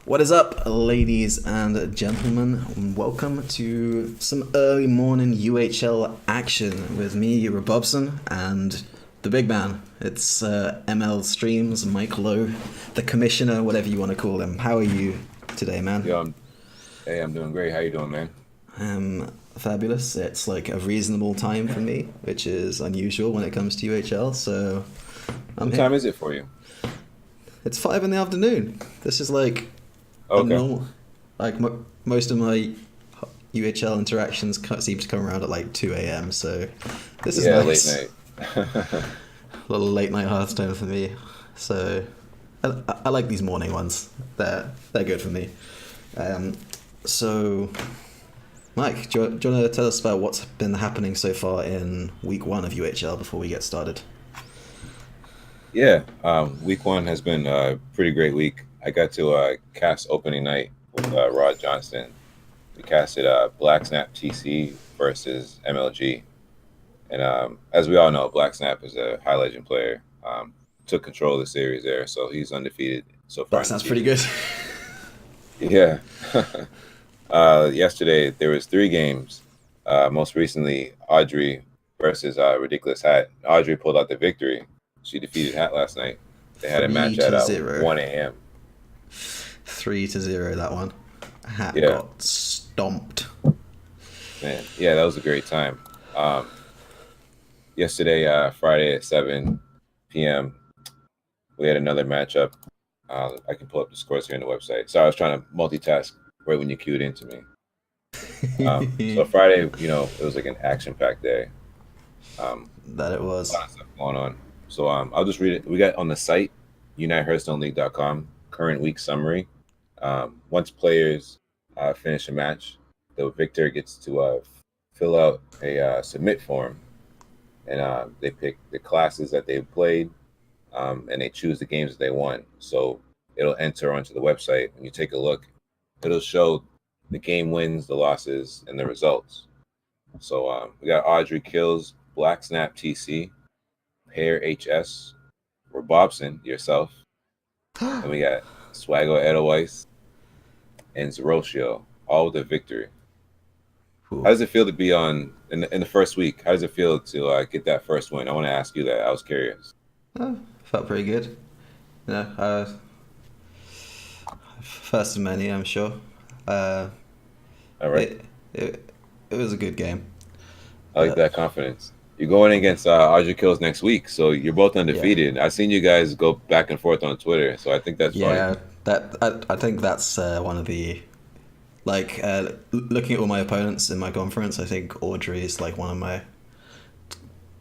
What is up, ladies and gentlemen? Welcome to some early morning UHL action with me, Robobson, and the big man. It's ML Streams, Mike Lowe, the commissioner, whatever you want to call him. How are you today, man? I'm doing great. How you doing, man? Fabulous. It's like a reasonable time for me, which is unusual when it comes to UHL, so I'm What here. time is it for you? It's 5 in the afternoon. This is like a Okay. normal, like most of my UHL interactions seem to come around at like 2 a.m. So this is Yeah, late nice. night. A little late night Hearthstone for me. So I like these morning ones. They're good for me. Um, so Mike, do you want to tell us about what's been happening so far in week one of UHL before we get started? Yeah, week one has been a pretty great week. I got to cast opening night with Rod Johnston. We casted Black Snap TC versus MLG, and as we all know, Black Snap is a high legend player. Took control of the series there, so he's undefeated so far That in the sounds pretty season. good. Yeah. Yesterday there was three games. Most recently, Audrey versus Ridiculous Hat. Audrey pulled out the victory. She defeated Hat last night. They had a Three match at to zero. 1 a.m. 3-0 that one. Hat Yeah, got stomped. man. Yeah, that was a great time. Um, Yesterday, Friday at 7 p.m., we had another matchup. I can pull up the scores here on the website. So I was trying to multitask right when you queued into me. So Friday, it was like an action-packed day. Um, That it a was. lot of stuff going on. So I'll just read it. We got on the site, UniteHearthstoneLeague.com, current week summary. Once players finish a match, the victor gets to fill out a submit form, and they pick the classes that they played, and they choose the games that they won. So it'll enter onto the website. When you take a look, it'll show the game wins, the losses, and the results. So we got Audrey kills, Black Snap TC, Pear HS, Robobson, yourself, and we got Swago Edelweiss and Zeroshio, all with a victory. How Ooh. does it feel to be on in the first week? How does it feel to get that first win? I want to ask you that. I was curious. Oh, felt pretty good. Yeah, first of many, I'm sure. Uh, All right, it was a good game. I like Uh, that confidence. You're going against Audrey Kills next week, so you're both yeah, undefeated. I've seen you guys go back and forth on Twitter, so I think that's funny. yeah. I think that's one of the looking at all my opponents in my conference. I think Audrey is like one of my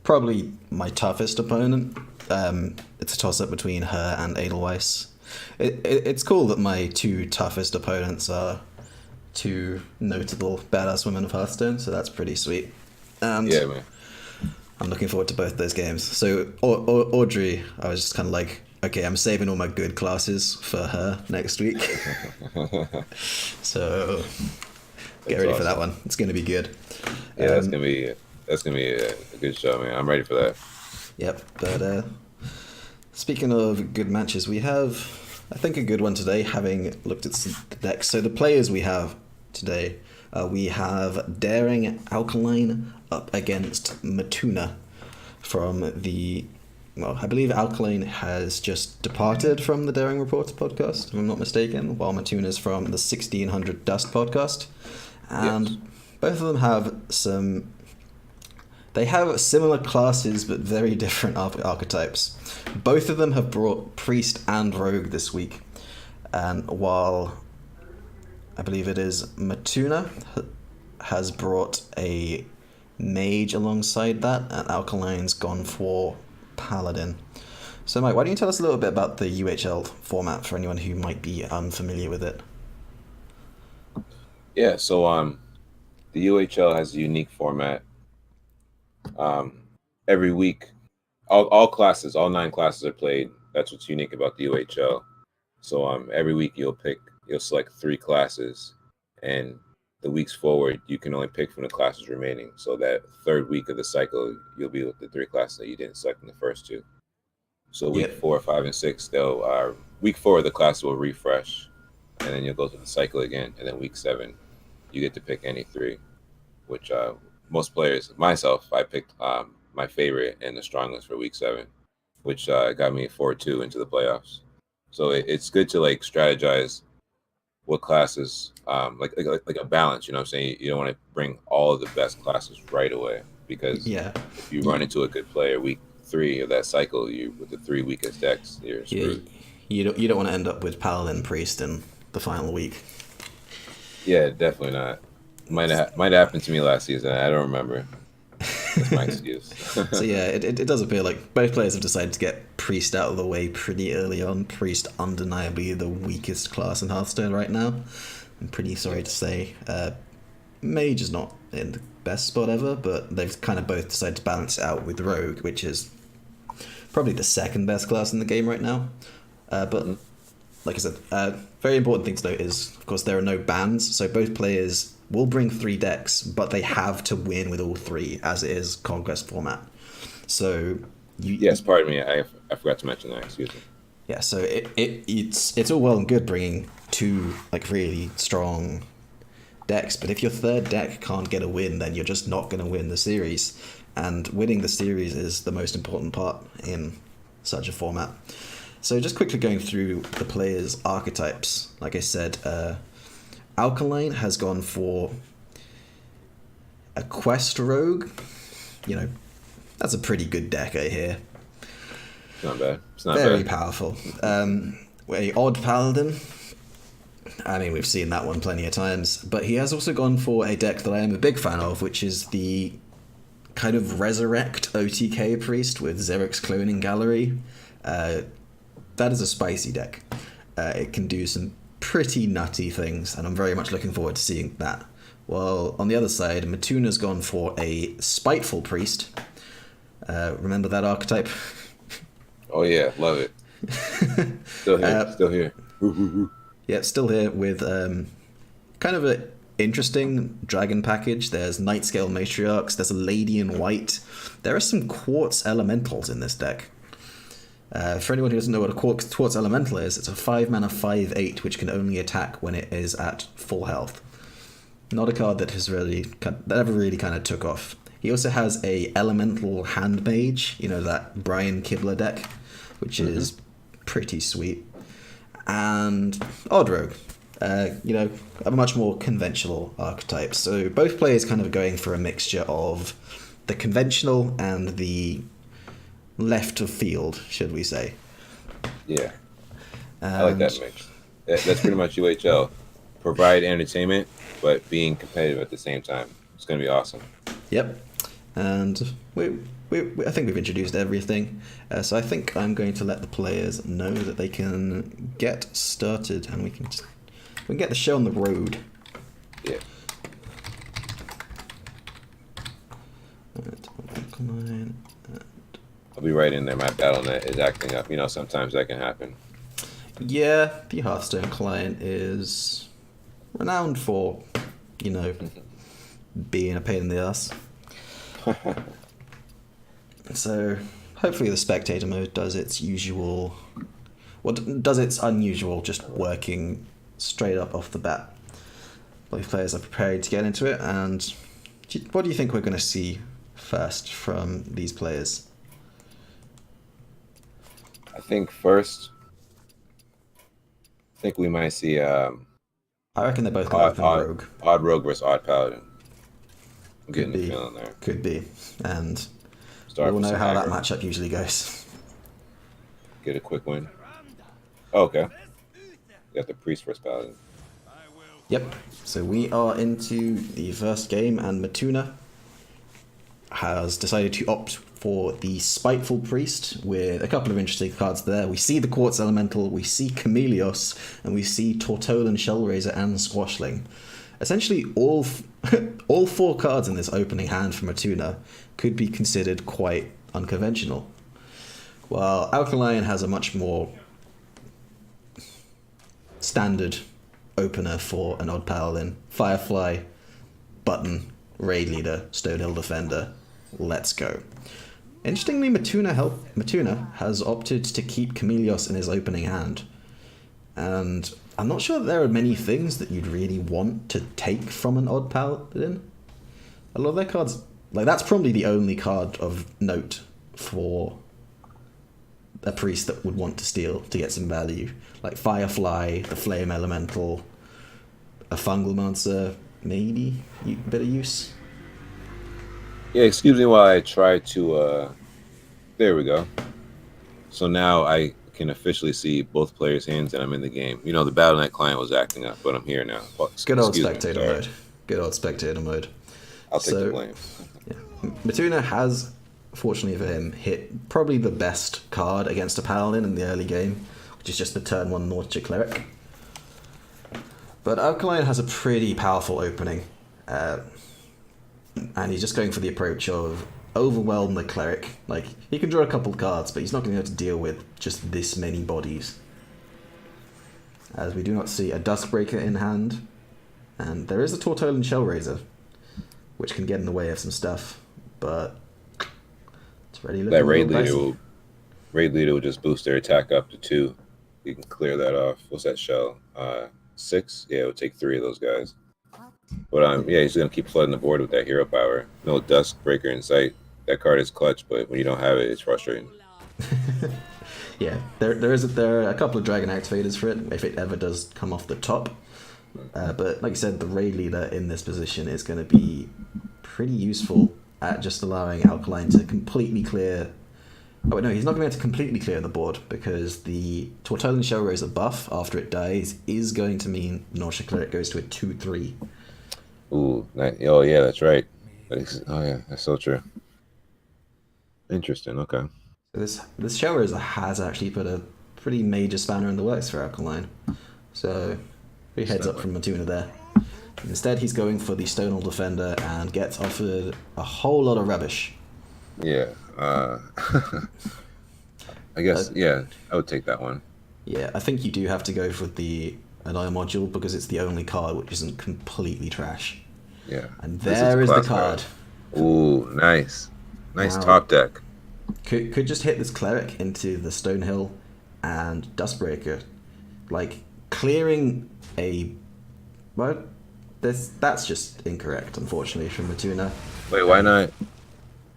probably my toughest opponent. It's a toss up between her and Edelweiss. It's cool that my two toughest opponents are two notable badass women of Hearthstone, so that's pretty sweet. And Yeah, man. I'm looking forward to both those games. So Audrey, I was just kind of like, okay, I'm saving all my good classes for her next week. So get That's ready for that awesome. one. It's going to be good. Yeah, that's gonna be a good show, man. I'm ready for that. Yep. But speaking of good matches, we have, I think, a good one today, having looked at the decks. So the players we have today, we have Daring Alkaline up against Matuna from the. Well, I believe Alkaline has just departed from the Daring Reports podcast, if I'm not mistaken, while Matuna's from the 1600 Dust podcast. Yes. And both of them have some. They have similar classes but very different archetypes. Both of them have brought Priest and Rogue this week. And while I believe it is Matuna has brought a Mage alongside that, and Alkaline's gone for Paladin. So, Mike, why don't you tell us a little bit about the UHL format for anyone who might be unfamiliar with it? Yeah. So the UHL has a unique format. Um, every week, all classes, all nine classes are played. That's what's unique about the UHL. So every week you'll select three classes, and the weeks forward you can only pick from the classes remaining. So that third week of the cycle, you'll be with the three classes that you didn't select in the first two. So week Yep. 4, 5, and 6, they'll week 4 the class will refresh, and then you'll go through the cycle again, and then week 7, you get to pick any 3, which most players, myself, I picked my favorite and the strongest for week 7, which got me 4-2 into the playoffs. So it's good to like strategize what classes, like a balance. You know what I'm saying? You don't want to bring all of the best classes right away, because Yeah. if you run into a good player week 3 of that cycle, you with the 3 weakest decks, you're Yeah, screwed. you don't want to end up with Paladin Priest in the final week. Yeah, definitely not. Might have happened to me last season. I don't remember. That's my excuse. So yeah, it does appear like both players have decided to get Priest out of the way pretty early on. Priest undeniably the weakest class in Hearthstone right now. I'm pretty sorry to say. Mage is not in the best spot ever, but they've kind of both decided to balance it out with Rogue, which is probably the second best class in the game right now. But like I said, very important thing to note is, of course, there are no bans, so both players will bring 3 decks, but they have to win with all 3, as it is Conquest format. So Yes, pardon me. I forgot to mention that. Excuse me. yeah, so it's all well and good bringing 2 like really strong decks, but if your third deck can't get a win, then you're just not going to win the series. And winning the series is the most important part in such a format. So just quickly going through the players' archetypes. Like I said, Alkaline has gone for a Quest Rogue. You know, that's a pretty good deck, I hear. It's not bad. It's not Very bad. powerful. A Odd Paladin. I mean, we've seen that one plenty of times. But he has also gone for a deck that I am a big fan of, which is the kind of Resurrect OTK Priest with Xerix Cloning Gallery. That is a spicy deck. It can do some pretty nutty things, and I'm very much looking forward to seeing that. While on the other side, Matuna's gone for a Spiteful Priest. Remember that archetype? Oh yeah, love it. Still here. Still here. Yeah, still here with kind of an interesting dragon package. There's Nightscale Matriarchs, there's a Lady in White. There are some Quartz Elementals in this deck. For anyone who doesn't know what a Quartz Elemental is, it's a 5-mana 5/8 which can only attack when it is at full health. Not a card that ever really kind of took off. He also has a Elemental Hand Mage, you know, that Brian Kibler deck, which is pretty sweet. And Odd Rogue, you know, a much more conventional archetype. So both players kind of going for a mixture of the conventional and the left of field, should we say. Yeah. I like that mix. That's pretty much UHL. Provide entertainment, but being competitive at the same time. It's going to be awesome. Yep. And I think we've introduced everything. So I think I'm going to let the players know that they can get started, and we can get the show on the road. Yeah. I'll be right in there. My BattleNet is acting up. You know, sometimes that can happen. Yeah, the Hearthstone client is renowned for, you know, being a pain in the ass. So hopefully the spectator mode does its unusual, just working straight up off the bat. Both players are prepared to get into it, and what do you think we're going to see first from these players? I think we might see I reckon they're both going to open Rogue. Odd Rogue versus Odd Paladin. I'm Could getting be. the feeling there. Could be. And Start we'll with know some how that aggro. matchup usually goes. Get a quick win. Oh, okay. Got the Priest versus Paladin. Yep. So we are into the first game, and Matuna has decided to opt for the Spiteful Priest with a couple of interesting cards there. We see the Quartz Elemental, we see Chameleos, and we see Tortolan Shellraiser and Squashling. Essentially, all 4 cards in this opening hand for Matuna could be considered quite unconventional. While Alkaline has a much more standard opener for an Odd Paladin. Firefly, Button, Raid Leader, Stonehill Defender. Let's go. Interestingly, Matuna has opted to keep Chameleos in his opening hand. And I'm not sure that there are many things that you'd really want to take from an odd paladin. A lot of their cards, like that's probably the only card of note for a priest that would want to steal to get some value. Like Firefly, the Flame Elemental, a Fungal Monster, maybe a bit of use. Yeah, excuse me while I try to. There we go. So now I can officially see both players' hands and I'm in the game. You know, the Battle.net client was acting up, but I'm here now. Good old spectator mode. Good old spectator mode. I'll take the blame. Yeah. Matuna has, fortunately for him, hit probably the best card against a Paladin in the early game, which is just the turn 1 Nautical Cleric. But Alkaline has a pretty powerful opening, and he's just going for the approach of overwhelm the cleric. Like, he can draw a couple of cards, but he's not going to be able to deal with just this many bodies. As we do not see a Duskbreaker in hand, and there is a Tortolan Shellraiser, which can get in the way of some stuff, but it's ready looking. That raid leader will just boost their attack up to 2. You can clear that off. What's that shell? 6? Yeah, it would take 3 of those guys. But yeah, he's gonna keep flooding the board with that hero power. No Duskbreaker in sight. That card is clutch, but when you don't have it, it's frustrating. Yeah, there are a couple of dragon activators for it if it ever does come off the top. But like I said, the raid leader in this position is going to be pretty useful at just allowing Alkaline to completely clear. Oh wait, no, he's not going to be able to completely clear the board because the Tortolan Shellraiser buff after it dies is going to mean Nautical Cleric goes to a 2/3. Ooh, oh yeah, that's right. Oh yeah, that's so true. Interesting. Okay. So this Shellraiser has actually put a pretty major spanner in the works for Alkaline. So he heads up from Matuna there. Instead, he's going for the Stonewall Defender and gets offered a whole lot of rubbish. Yeah. I guess, yeah, I would take that one. Yeah, I think you do have to go for the Anaya module because it's the only card which isn't completely trash. Yeah. And there is the card. Ooh, nice. Nice Now, top deck. Could just hit this Cleric into the Stonehill and Dustbreaker. Like, clearing a... Well, that's just incorrect, unfortunately, from Matuna. Wait, why not?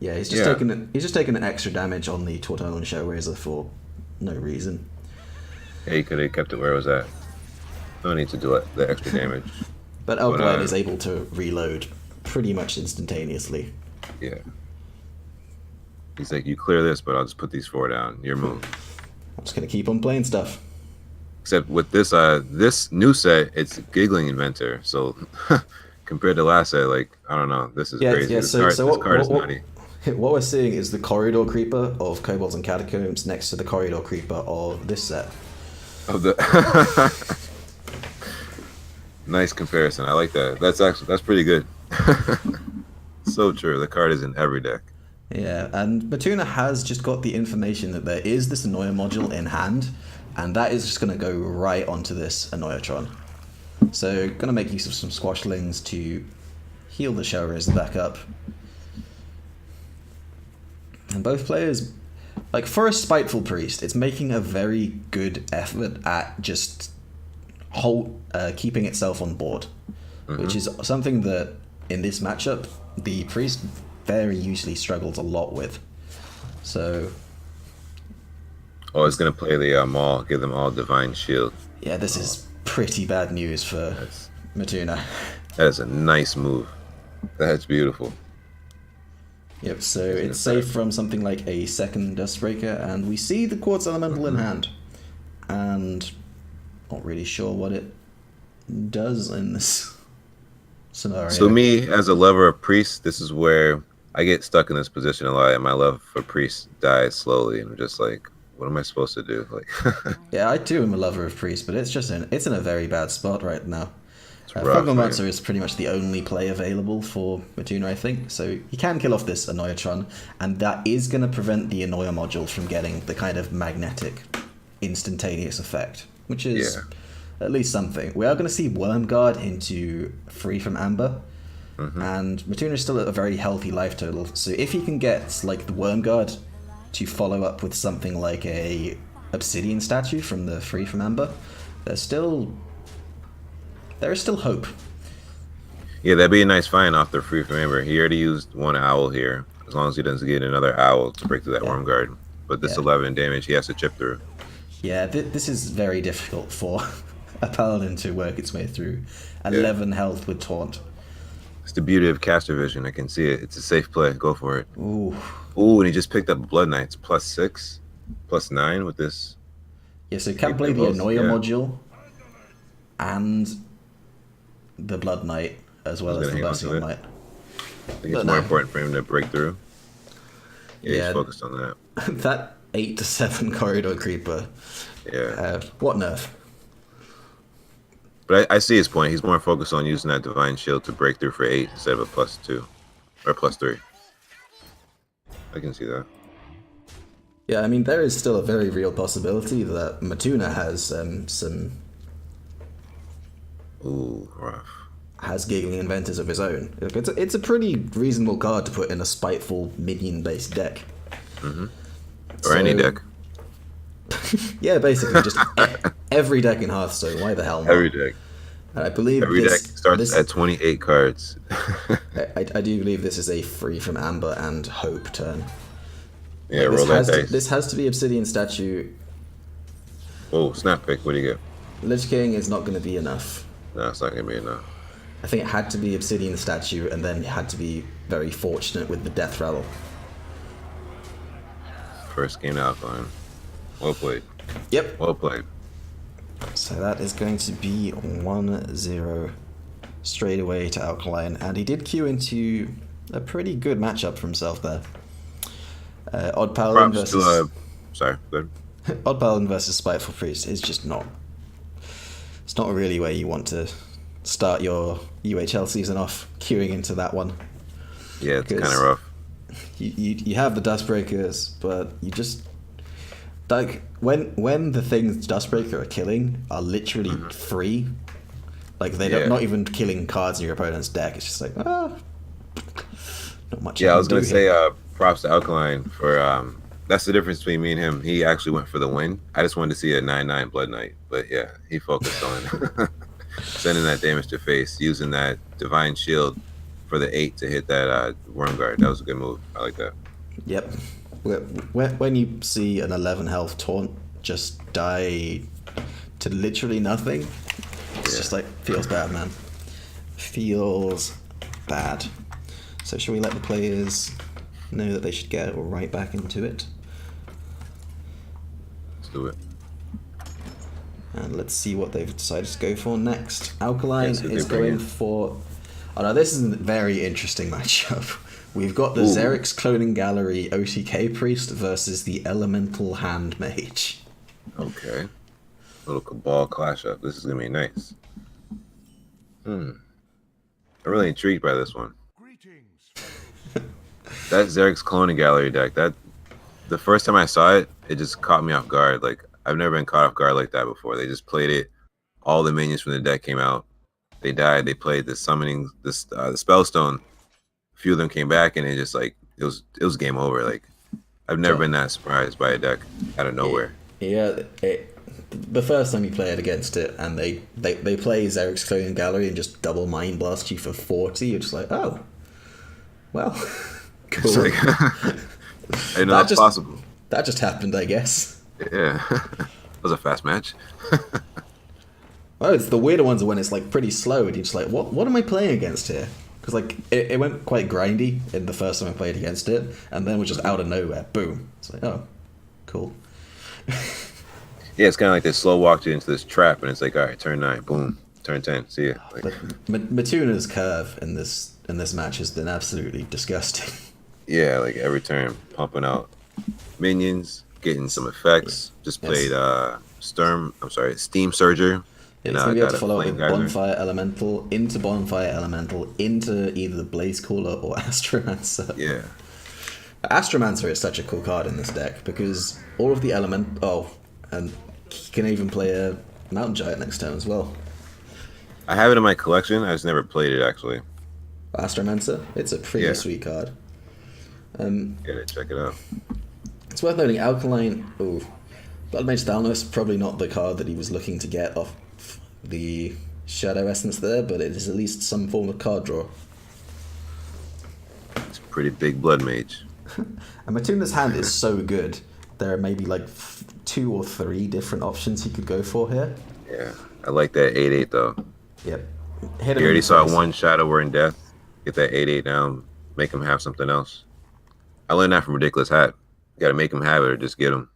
Yeah, he's just taking an extra damage on the Tortolan Shellraiser for no reason. Yeah, he could have kept it where it was at. No need to do it, the extra damage. But Alkaline is able to reload pretty much instantaneously. Yeah. He's like, you clear this, but I'll just put these 4 down. Your move. I'm just gonna keep on playing stuff. Except with this this new set, it's Giggling Inventor. So compared to last set, like, I don't know, this is crazy. Yeah, this card is nutty. What we're seeing is the Corridor Creeper of Kobolds and Catacombs next to the Corridor Creeper of this set. Of the nice comparison. I like that. That's pretty good. So true. The card is in every deck. Yeah, and Matuna has just got the information that there is this Annoya module in hand, and that is just going to go right onto this Annoyatron. So, going to make use of some Squashlings to heal the Shellraiser back up. And both players, like, for a Spiteful Priest, it's making a very good effort at just keeping itself on board, which is something that, in this matchup, the Priest very usually struggles a lot with. So... Oh, it's going to play the Maul, give them all Divine Shield. Yeah, this is pretty bad news for Matuna. That is a nice move. That's beautiful. Yep, so it's safe from something like a second Dustbreaker, and we see the Quartz Elemental in hand. And not really sure what it does in this scenario. So me, as a lover of priests, this is where I get stuck in this position a lot, and my love for priests dies slowly, and I'm just like, what am I supposed to do? Like, yeah, I too am a lover of priests, but it's in a very bad spot right now. Rough, Monster is pretty much the only play available for Matuna, I think, so he can kill off this Annoyatron, and that is going to prevent the Annoya module from getting the kind of magnetic, instantaneous effect, which is at least something. We are going to see Wormguard into Free from Amber, and Matuna is still at a very healthy life total, so if he can get like the Wormguard to follow up with something like a Obsidian statue from the Free from Amber, there's still there is still hope. Yeah, that'd be a nice find off the free from Amber. He already used one owl here. As long as he doesn't get another owl to break through that Yeah. worm guard. But this Yeah. 11 damage he has to chip through. Yeah, this is very difficult for a paladin to work its way through. 11 health with taunt. It's the beauty of caster vision. I can see it. It's a safe play. Go for it. Ooh. Ooh, and he just picked up Blood Knights +6, +9 with this. Yeah, so you can play the Annoyer module and the Blood Knight as well as the Bursting Knight. I think it's more important for him to break through. Yeah, he's focused on that. That 8 to 7 corridor creeper. Yeah. What nerf? But I see his point. He's more focused on using that Divine Shield to break through for 8 instead of a +2 or +3. I can see that. Yeah, I mean, there is still a very real possibility that Matuna has some... Ooh, rough. Has Giggling Inventors of his own. It's a pretty reasonable card to put in a spiteful minion-based deck. Mm-hmm. Or any deck. Yeah, basically, just every deck in Hearthstone. Why the hell not? Every deck. And I believe every deck starts at 28 cards. I do believe this is a free from Amber and Hope turn. Yeah, roll that dice. This has to be Obsidian Statue. Oh, snap pick. What do you get? Lich King is not going to be enough. No, it's not going to be enough. I think it had to be Obsidian Statue, and then it had to be very fortunate with the Death Rattle. First game to Alkaline. Well played. Yep. Well played. So that is going to be 1-0 straight away to Alkaline, and he did queue into a pretty good matchup for himself there. Odd Paladin versus... sorry, good. Odd Paladin versus Spiteful Priest is just not... It's not really where you want to start your UHL season off, queuing into that one. Yeah, it's kind of rough. You have the Dustbreakers, but you just... Like, when the things Dustbreaker are killing are literally free, like they're not even killing cards in your opponent's deck, it's just like, not much. Yeah, I was going to say props to Alkaline for... that's the difference between me and him. He actually went for the win. I just wanted to see a 9/9 Blood Knight. But yeah, he focused on sending that damage to face, using that Divine Shield for the 8 to hit that Worm Guard. That was a good move. I like that. Yep. When you see an 11 health taunt just die to literally nothing, it's just like, feels bad, man. Feels bad. So shall we let the players know that they should get right back into it? Let's do it. And let's see what they've decided to go for next. Alkaline is going going for... Oh no, this is a very interesting matchup. We've got the Xerix Cloning Gallery OTK Priest versus the Elemental Hand Mage. Okay. Little Cabal clash up. This is going to be nice. I'm really intrigued by this one. That Xerix Cloning Gallery deck, the first time I saw it, it just caught me off guard. Like, I've never been caught off guard like that before. They just played it. All the minions from the deck came out. They died. They played the summoning, the Spellstone. A few of them came back, and it just like it was game over. Like, I've never been that surprised by a deck out of nowhere. Yeah, the first time you play it against it, and they play Xerix Cloning Gallery and just double Mind Blast you for 40, you're just like, oh, well, cool. Like, I know that's possible. That just happened, I guess. Yeah, that was a fast match. Oh, it's the weirder ones when it's like pretty slow, and you're just like, what am I playing against here? Because like it went quite grindy in the first time I played against it, and then it was just out of nowhere, boom. It's like, oh, cool. Yeah, it's kind of like they slow walked you into this trap, and it's like, all right, turn 9, boom, turn 10, see ya. Like, Matuna's curve in this match has been absolutely disgusting. Yeah, like every turn, pumping out minions, getting some effects. Just played Steam Surger. Yeah, it's going to be able to follow up with Bonfire Elemental, into Bonfire Elemental, into either the Blaze Caller or Astromancer. Yeah. Astromancer is such a cool card in this deck, because all of the and he can even play a Mountain Giant next turn as well. I have it in my collection, I just never played it, actually. Astromancer? It's a pretty sweet card. Get it, check it out. It's worth noting, Alkaline... Blood Mage Thalnos, probably not the card that he was looking to get off the Shadow Essence there, but it is at least some form of card draw. It's a pretty big blood mage. And Matuna's hand is so good. There are maybe like 2 or 3 different options he could go for here. Yeah, I like that 8/8 though. Yep. You already saw one Shadow Word Death. Get that 8/8 down. Make him have something else. I learned that from Ridiculous Hat. You got to make him have it or just get him.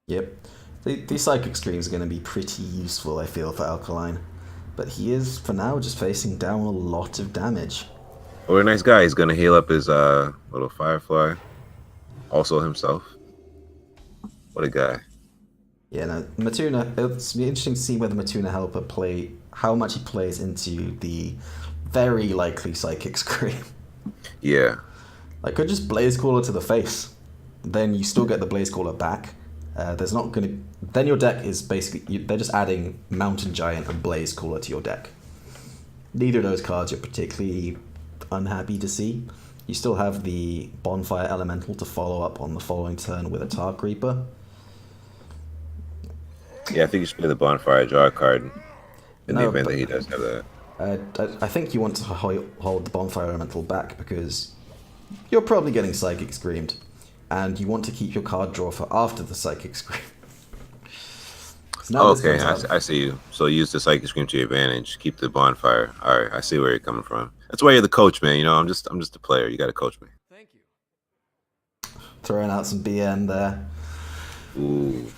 Yep. These Psychic Screams are going to be pretty useful, I feel, for Alkaline. But he is, for now, just facing down a lot of damage. What a nice guy. He's going to heal up his little Firefly. Also himself. What a guy. Yeah, no, Matuna, it's be interesting to see whether Matuna Helper how much he plays into the very likely Psychic Scream. Yeah. Like, could just Blaze Caller to the face. Then you still get the Blaze Caller back. There's not going to... Then your deck is basically... They're just adding Mountain Giant and Blaze Caller to your deck. Neither of those cards you're particularly unhappy to see. You still have the Bonfire Elemental to follow up on the following turn with a Tar Creeper. Yeah, I think you should play the Bonfire, draw a card in the event that he does have that. I think you want to hold the Bonfire Elemental back because you're probably getting Psychic Screamed. And you want to keep your card draw for after the Psychic Scream. Okay, I see you. So use the Psychic Scream to your advantage. Keep the Bonfire. All right, I see where you're coming from. That's why you're the coach, man. You know, I'm just a player. You got to coach me. Thank you. Throwing out some BN there. Ooh.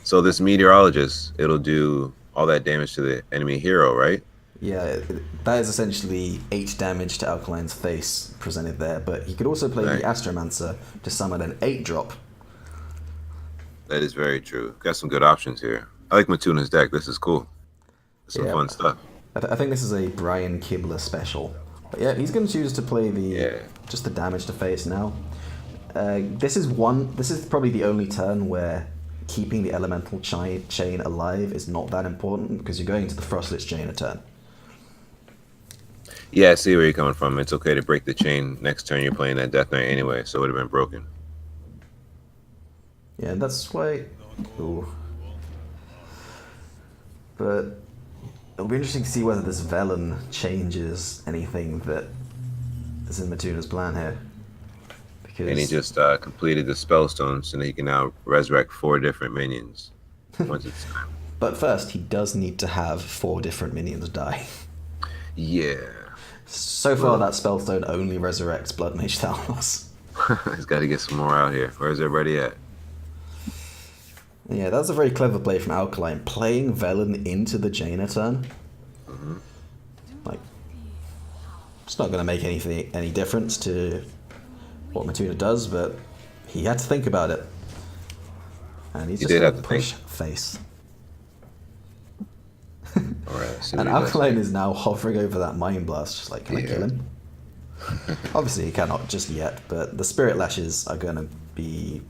So this Meteorologist, it'll do all that damage to the enemy hero, right? Yeah, that is essentially 8 damage to Alkaline's face presented there, but he could also play the Astromancer to summon an 8-drop. That is very true. Got some good options here. I like Matuna's deck. This is cool. Some fun stuff. I think this is a Brian Kibler special. But yeah, he's going to choose to play just the damage to face now. This is probably the only turn where keeping the Elemental chain alive is not that important because you're going into the Frostlich chain a turn. Yeah, I see where you're coming from. It's okay to break the chain next turn you're playing that Death Knight anyway, so it would have been broken. Yeah, that's why... Ooh. But it'll be interesting to see whether this Velen changes anything that is in Matuna's plan here. Because... And he just completed the Spellstone, so that he can now resurrect 4 different minions once it's time. But first, he does need to have 4 different minions die. Yeah. So far, that Spellstone only resurrects Blood Mage Thalmos. He's got to get some more out here. Where's everybody at? Yeah, that's a very clever play from Alkaline. Playing Velen into the Jaina turn. Mm-hmm. Like, it's not going to make any difference to what Matuna does, but he had to think about it. And he's just going to push face. Right, and Alkaline is now hovering over that Mind Blast, just like, can I kill him? Obviously, he cannot just yet, but the Spirit Lashes are going to be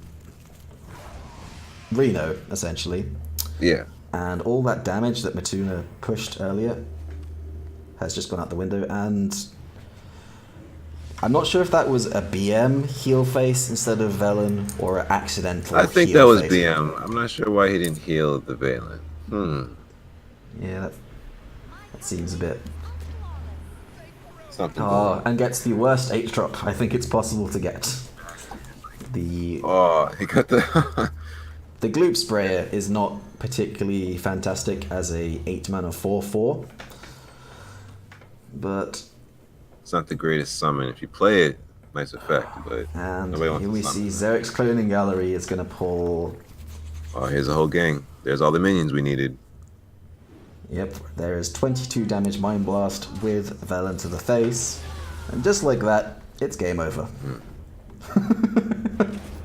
Reno, essentially. Yeah. And all that damage that Matuna pushed earlier has just gone out the window, and I'm not sure if that was a BM heal face instead of Velen, or an accidental I think heal that was face. BM. I'm not sure why he didn't heal the Valen. Yeah, that seems a bit... Something and gets the worst 8-drop I think it's possible to get. He got the... The Gloop Sprayer is not particularly fantastic as a 8-mana 4/4, but... It's not the greatest summon. If you play it, nice effect, but... And here we see Xeric's Cloning Gallery is going to pull... Oh, here's a whole gang. There's all the minions we needed. Yep, there is 22 damage Mind Blast with Velen to the face, and just like that, it's game over.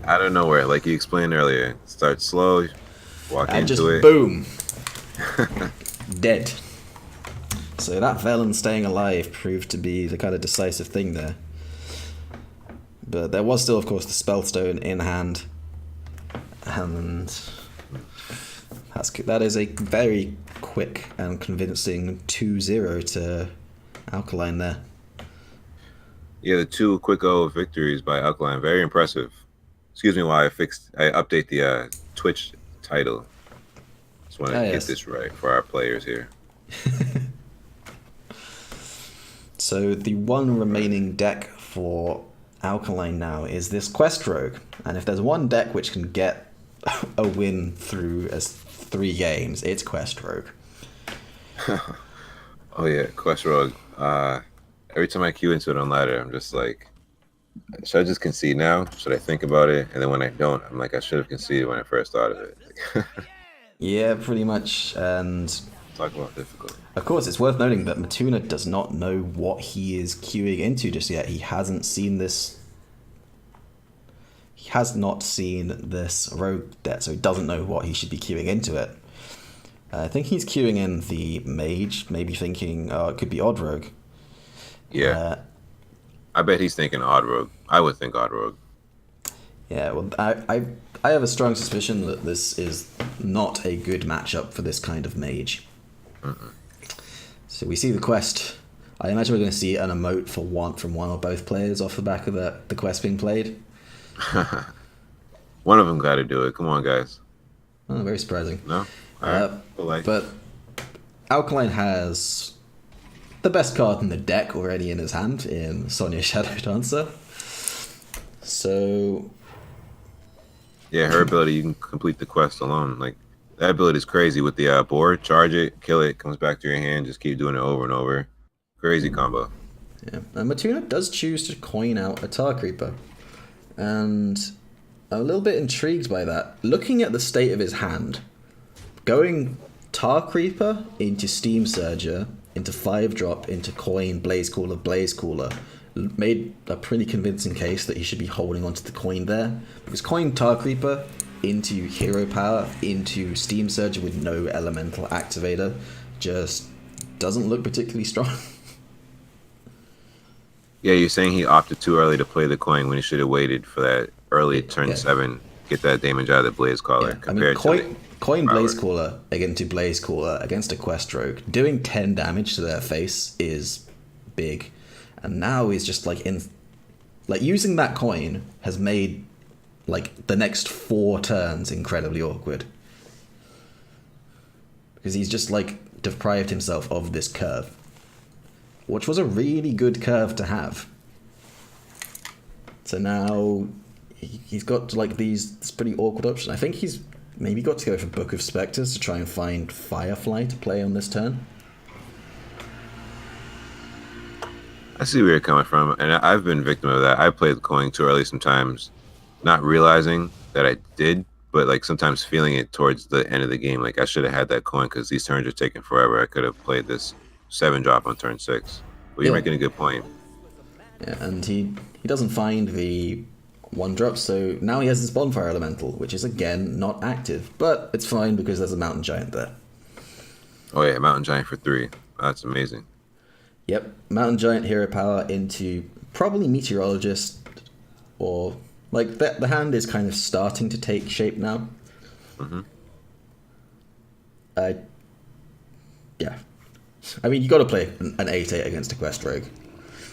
Out of nowhere, like you explained earlier. Start slow, walk and into just it. Boom! Dead. So that Velen staying alive proved to be the kind of decisive thing there. But there was still, of course, the Spellstone in hand. And that is a very quick and convincing 2-0 to Alkaline there. Yeah, the 2 quick-0 victories by Alkaline. Very impressive. Excuse me while I update the Twitch title. Just want to get this right for our players here. So the one remaining deck for Alkaline now is this Quest Rogue. And if there's one deck which can get a win through as 3 games, it's Quest Rogue. Oh yeah, Quest Rogue. Every time I queue into it on ladder, I'm just like, should I just concede now? Should I think about it? And then when I don't, I'm like, I should have conceded when I first thought of it. Yeah, pretty much. And talk about difficult. Of course, it's worth noting that Matuna does not know what he is queuing into just yet. He hasn't seen this. He has not seen this rogue deck, so he doesn't know what he should be queuing into it. I think he's queuing in the mage, maybe thinking, oh, it could be odd rogue. Yeah. I bet he's thinking odd rogue. I would think odd rogue. Yeah, well, I have a strong suspicion that this is not a good matchup for this kind of mage. Mm-mm. So we see the quest. I imagine we're going to see an emote from one or both players off the back of the quest being played. One of them got to do it. Come on, guys. Oh, very surprising. No? All right. But Alkaline has the best card in the deck already in his hand in Sonya Shadow Dancer. So... yeah, her ability, you can complete the quest alone. Like, that ability is crazy with the board. Charge it, kill it, comes back to your hand, just keep doing it over and over. Crazy combo. Yeah, and Matuna does choose to coin out a Tar Creeper. And I'm a little bit intrigued by that. Looking at the state of his hand, going Tar Creeper into Steam Surger, into 5-drop, into coin, Blaze Cooler, made a pretty convincing case that he should be holding onto the coin there. Because coin Tar Creeper into Hero Power, into Steam Surger with no elemental activator, just doesn't look particularly strong. Yeah, you're saying he opted too early to play the coin when he should have waited for that early turn 7, get that damage out of the Blaze Caller. Yeah, I mean, coin Blaze Caller into Blaze Caller against a Quest Rogue, doing 10 damage to their face is big. And now he's just using that coin has made the next 4 turns incredibly awkward. Because he's just deprived himself of this curve. Which was a really good curve to have. So now he's got this pretty awkward option. I think he's maybe got to go for Book of Spectres to try and find Firefly to play on this turn. I see where you're coming from, and I've been victim of that. I played the coin too early sometimes, not realizing that I did, but sometimes feeling it towards the end of the game. I should have had that coin because these turns are taking forever. I could have played this 7-drop on turn 6. Well, you're making a good point. Yeah, and he doesn't find the 1-drop, so now he has this Bonfire Elemental, which is again not active, but it's fine because there's a Mountain Giant there. Oh yeah, Mountain Giant for 3. That's amazing. Yep, Mountain Giant, Hero Power into probably Meteorologist, or the hand is kind of starting to take shape now. Mm-hmm. Yeah. I mean, you got to play an 8/8 against a Quest Rogue.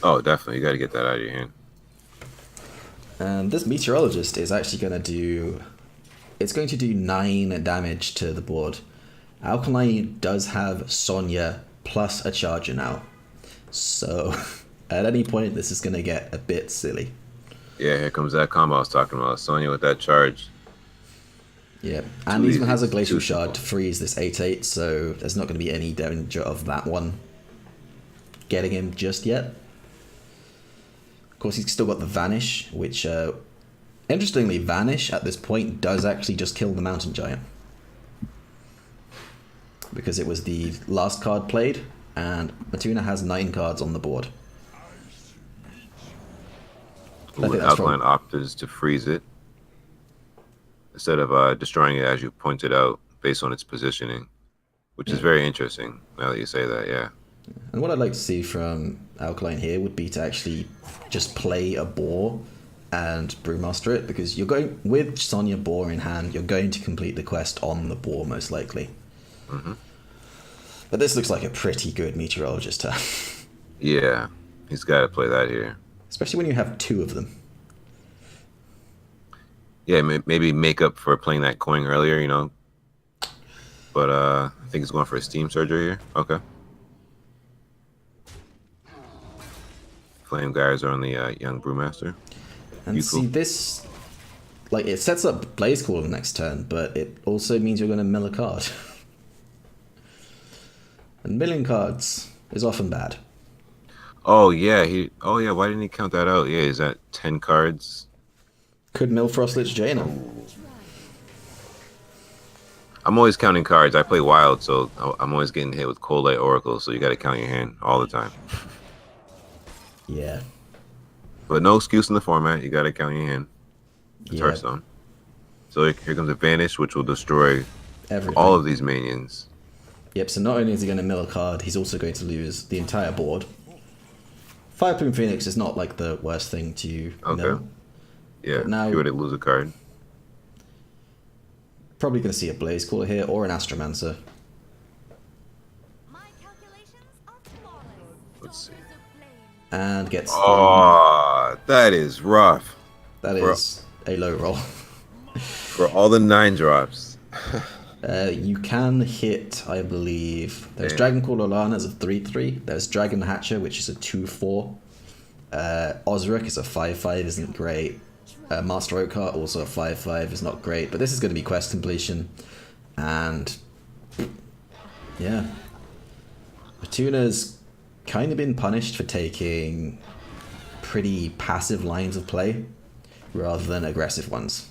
Oh, definitely. You got to get that out of your hand. And this Meteorologist is actually going to do... it's going to do 9 damage to the board. Alkaline does have Sonya plus a Charger now. So, at any point, this is going to get a bit silly. Yeah, here comes that combo I was talking about. Sonya with that charge. Yeah, and he even has a Glacial Shard to freeze this 8/8, so there's not going to be any danger of that one getting him just yet. Of course, he's still got the Vanish, which, interestingly, Vanish at this point does actually just kill the Mountain Giant. Because it was the last card played, and Matuna has 9 cards on the board. Alkaline opted to freeze it instead of destroying it, as you pointed out, based on its positioning, which is very interesting now that you say that, yeah. And what I'd like to see from Alkaline here would be to actually just play a Boar and Brewmaster it, because you're going, with Sonya Boar in hand, you're going to complete the quest on the Boar most likely. Mm-hmm. But this looks like a pretty good Meteorologist turn. Yeah, he's got to play that here. Especially when you have 2 of them. Yeah, maybe make up for playing that coin earlier, but I think he's going for a steam surgery here. Okay. Flame guys are on the young brewmaster. And Beautiful. see this, like it sets up Blaze Caller next turn, but it also means you're going to mill a card. And milling cards is often bad. Oh yeah, Oh yeah, why didn't he count that out? Yeah, is that 10 cards? Could mill Frostlich Jaina. I'm always counting cards. I play Wild, so I'm always getting hit with Cold Light Oracle. So you got to count your hand all the time. Yeah. But no excuse in the format. You got to count your hand. It's Yeah. Hearthstone. So here comes a Vanish, which will destroy Everything. all of these minions. Yep, so not only is he going to mill a card, he's also going to lose the entire board. Fireplume Phoenix is not like the worst thing to mill. Yeah, But now- if you were to lose a card. Probably going to see a Blaze Caller here or an Astromancer. My calculations are flawless. Let's see. And gets Oh, that is rough. that is a low roll. For all the 9 drops. You can hit, I believe. There's Yeah. Dragon Caller Lana as a 3/3. There's Dragon Hatcher, which is a 2/4. Osric is a 5/5, isn't great. Master Oakheart, also a 5/5, is not great. But this is going to be quest completion. And yeah. Fortuna's kind of been punished for taking pretty passive lines of play rather than aggressive ones.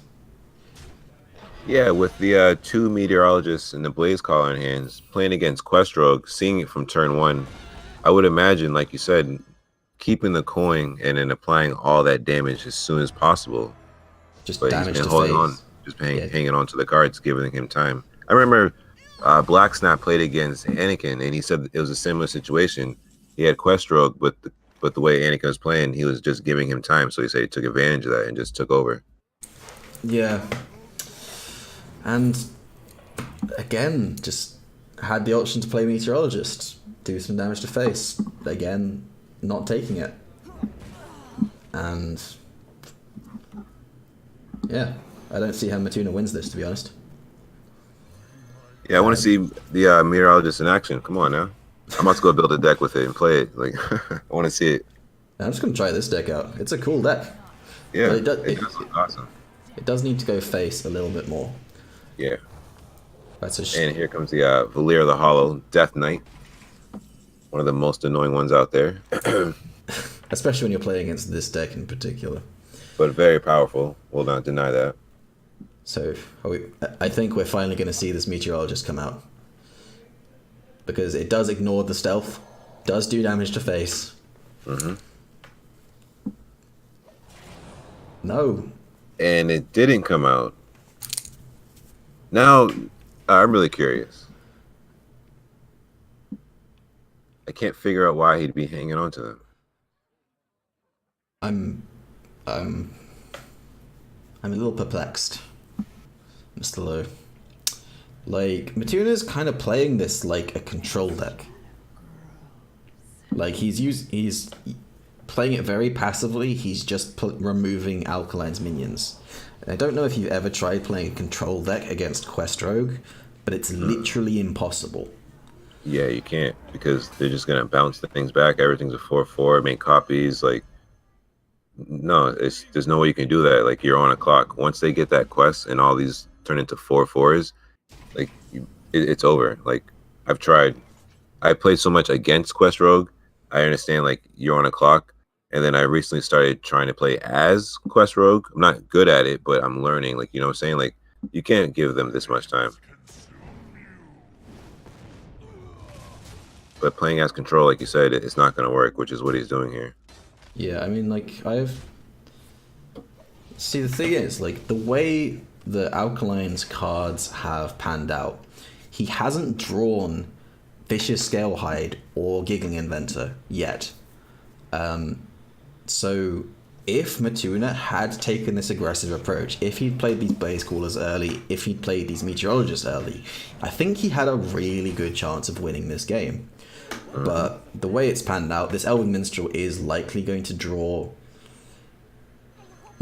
Yeah, with the 2 Meteorologists and the Blaze Caller in hands, playing against Quest Rogue, seeing it from turn 1, I would imagine, like you said, keeping the coin and then applying all that damage as soon as possible. Just But damage he's been to holding face. on, just Yeah. hanging on to the cards, giving him time. I remember Black Snap played against Anakin, and he said it was a similar situation. He had Quest Rogue, but the way Anakin was playing, he was just giving him time. So he said he took advantage of that and just took over. Yeah. And again, just had the option to play Meteorologist, do some damage to face. Again, not taking it. And yeah, I don't see how Matuna wins this, to be honest. Yeah, I want to see the Meteorologist in action. Come on now. I'm about to go build a deck with it and play it. Like, I want to see it. I'm just going to try this deck out. It's a cool deck. Yeah, But it does look awesome. It does need to go face a little bit more. Yeah. That's a And here comes the Valir the Hollow Death Knight. One of the most annoying ones out there. especially when you're playing against this deck in particular. But very powerful. Will not deny that. So I think we're finally going to see this Meteorologist come out. Because it does ignore the stealth, does do damage to face. Mm-hmm. No. And it didn't come out. Now, I'm really curious. I can't figure out why he'd be hanging on to them. I'm a little perplexed, Mr. Lowe. Like, Matuna's kind of playing this like a control deck. Like, he's playing it very passively. He's just removing Alkaline's minions. And I don't know if you've ever tried playing a control deck against Quest Rogue, but it's literally impossible. Yeah, you can't, because they're just gonna bounce the things back. Everything's a 4/4, make copies. Like, no, there's no way you can do that. Like, you're on a clock. Once they get that quest and all these turn into 4/4s, like, it's over. Like, I've tried. I played so much against Quest Rogue. I understand, like, you're on a clock. And then I recently started trying to play as Quest Rogue. I'm not good at it, but I'm learning. Like, you know what I'm saying? Like, you can't give them this much time. But playing as control, like you said, it's not going to work, which is what he's doing here. Yeah, I mean, like, See, the thing is, like, the way the Alkaline's cards have panned out, he hasn't drawn Vicious Scalehide or Giggling Inventor yet. So, if Matuna had taken this aggressive approach, if he'd played these Blaze Callers early, if he'd played these Meteorologists early, I think he had a really good chance of winning this game. But the way it's panned out, this Elven Minstrel is likely going to draw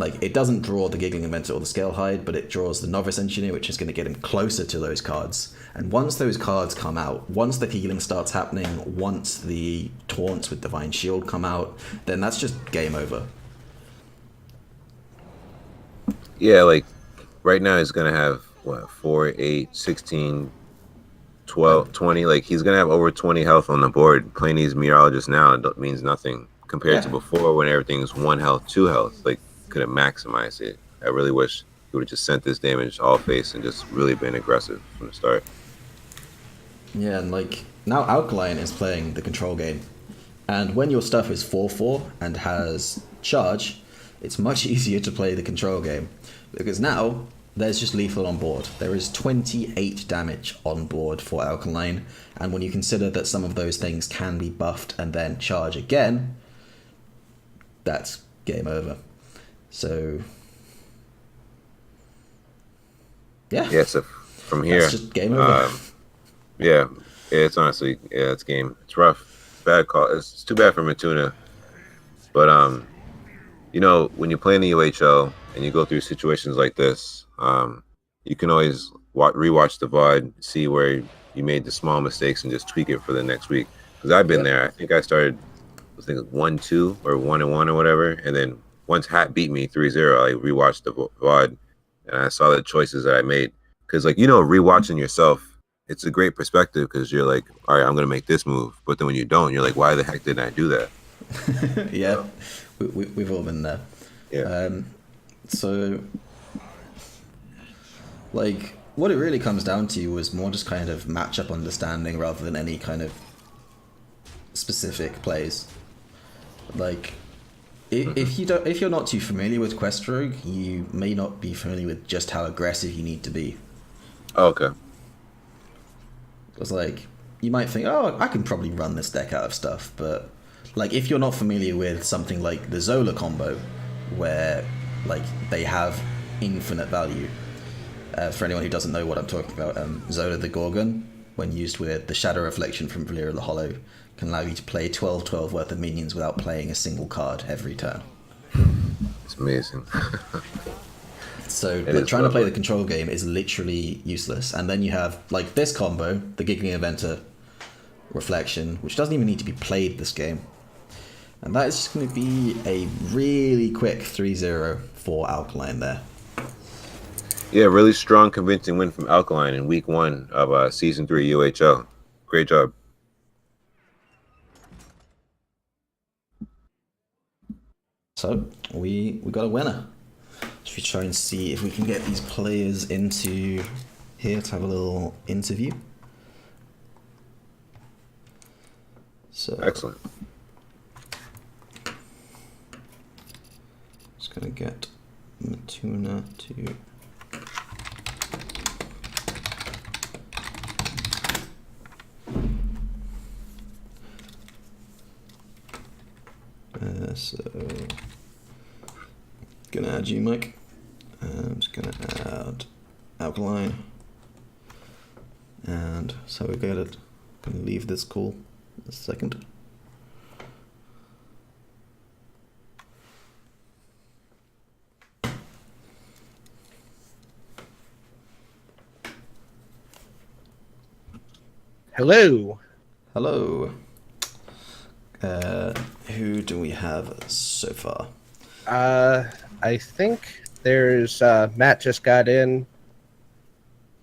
like it doesn't draw the Giggling Inventor or the Scale Hide, but it draws the Novice Engineer, which is going to get him closer to those cards. And once those cards come out, once the healing starts happening, once the taunts with Divine Shield come out, then that's just game over. Yeah, like right now he's gonna have what 4, 8, 16, 12, 20. Like he's gonna have over 20 health on the board. Playing these meteorologists now means nothing compared to before when everything's 1 health, 2 health. Like could have maximized it. I really wish he would have just sent this damage all face and just really been aggressive from the start. Yeah, and like now Alkaline is playing the control game, and when your stuff is 4/4 and has charge, it's much easier to play the control game because now there's just lethal on board. There is 28 damage on board for Alkaline, and when you consider that some of those things can be buffed and then charge again, that's game over. So yeah, so from here, that's just game over. Yeah, it's honestly, it's game. It's rough. Bad call. It's too bad for Matuna. But you know, when you play in the UHL and you go through situations like this, you can always rewatch the VOD, see where you made the small mistakes, and just tweak it for the next week. Because I've been there. I think I started, 1-2 or 1-1 or whatever, and then once Hat beat me 3-0, I rewatched the VOD and I saw the choices that I made. Because rewatching yourself, it's a great perspective because you're like, all right, I'm gonna make this move, but then when you don't, you're like, why the heck didn't I do that? Yeah, we've all been there. Yeah. So, like, what it really comes down to was more just kind of matchup understanding rather than any kind of specific plays. Like, if you're not too familiar with Quest Rogue, you may not be familiar with just how aggressive you need to be. Oh, okay. It's like, you might think, oh, I can probably run this deck out of stuff, but like if you're not familiar with something like the Zola combo, where like they have infinite value, for anyone who doesn't know what I'm talking about, Zola the Gorgon, when used with the Shadow Reflection from Valyria the Hollow, can allow you to play 12/12 worth of minions without playing a single card every turn. It's amazing. So trying to play the control game is literally useless. And then you have like this combo, the Giggling Inventor Reflection, which doesn't even need to be played this game. And that is just going to be a really quick 3-0 for Alkaline there. Yeah, really strong, convincing win from Alkaline in week 1 of Season 3 UHL. Great job. So we got a winner. Should we try and see if we can get these players into here to have a little interview? So Excellent. Just gonna get Matuna to so gonna add you, Mike. I'm just gonna add Alkaline, and so we got it. Gonna leave this call a second. Hello. Hello. Who do we have so far? I think there's Matt just got in.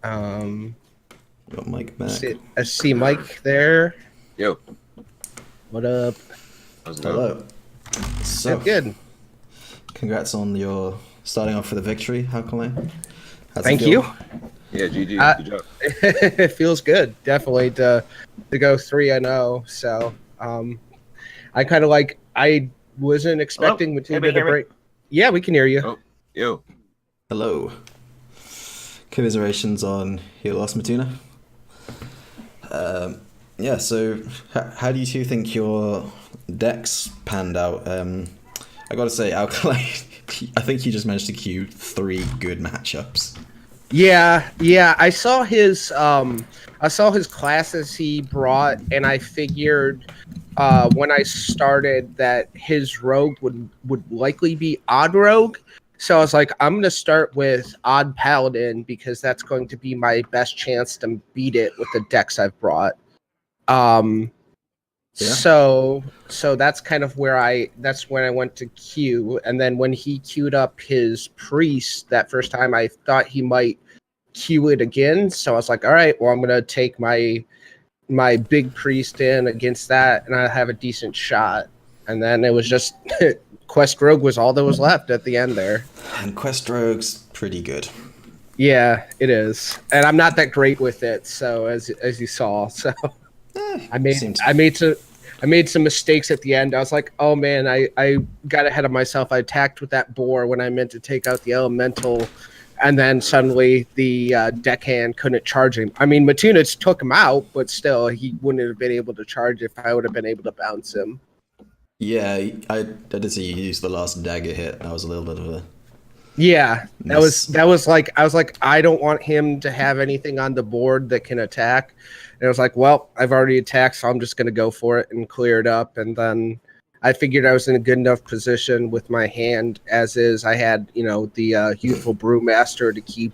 Got Mike back. I see Mike there. Yo. What up? How's it going? Hello. So Good. congrats on your starting off for the victory, Alkaline. How's it Thank feel? you. Yeah, GG. Good job. It feels good, definitely to go 3-0. So, I kind of I wasn't expecting Matuna to break. Yeah, we can hear you. Oh, yo. Hello. Commiserations on your loss, Matuna. Yeah, so how do you two think your decks panned out? I gotta say, Alkaline, I think you just managed to queue 3 good matchups. Yeah. I saw his classes he brought, and I figured when I started that his rogue would likely be odd rogue, So I was like, I'm going to start with Odd Paladin because that's going to be my best chance to beat it with the decks I've brought. Um, Yeah. So that's kind of that's when I went to Q. And then when he queued up his priest that first time, I thought he might queue it again. So I was like, all right, well, I'm going to take my big priest in against that, and I have a decent shot. And then it was just Quest Rogue was all that was left at the end there. And Quest Rogue's pretty good. Yeah, it is, and I'm not that great with it. So as you saw, so I made some mistakes at the end. I was like, oh man, I got ahead of myself. I attacked with that boar when I meant to take out the elemental, and then suddenly the deckhand couldn't charge him. I mean, Matunich took him out, but still, he wouldn't have been able to charge if I would have been able to bounce him. Yeah, I did see you use the last dagger hit. That was a little bit of a... Yeah, that Miss. was like, I was like, I don't want him to have anything on the board that can attack. And I was like, well, I've already attacked, so I'm just going to go for it and clear it up. And then I figured I was in a good enough position with my hand as is. I had, the Youthful Brewmaster to keep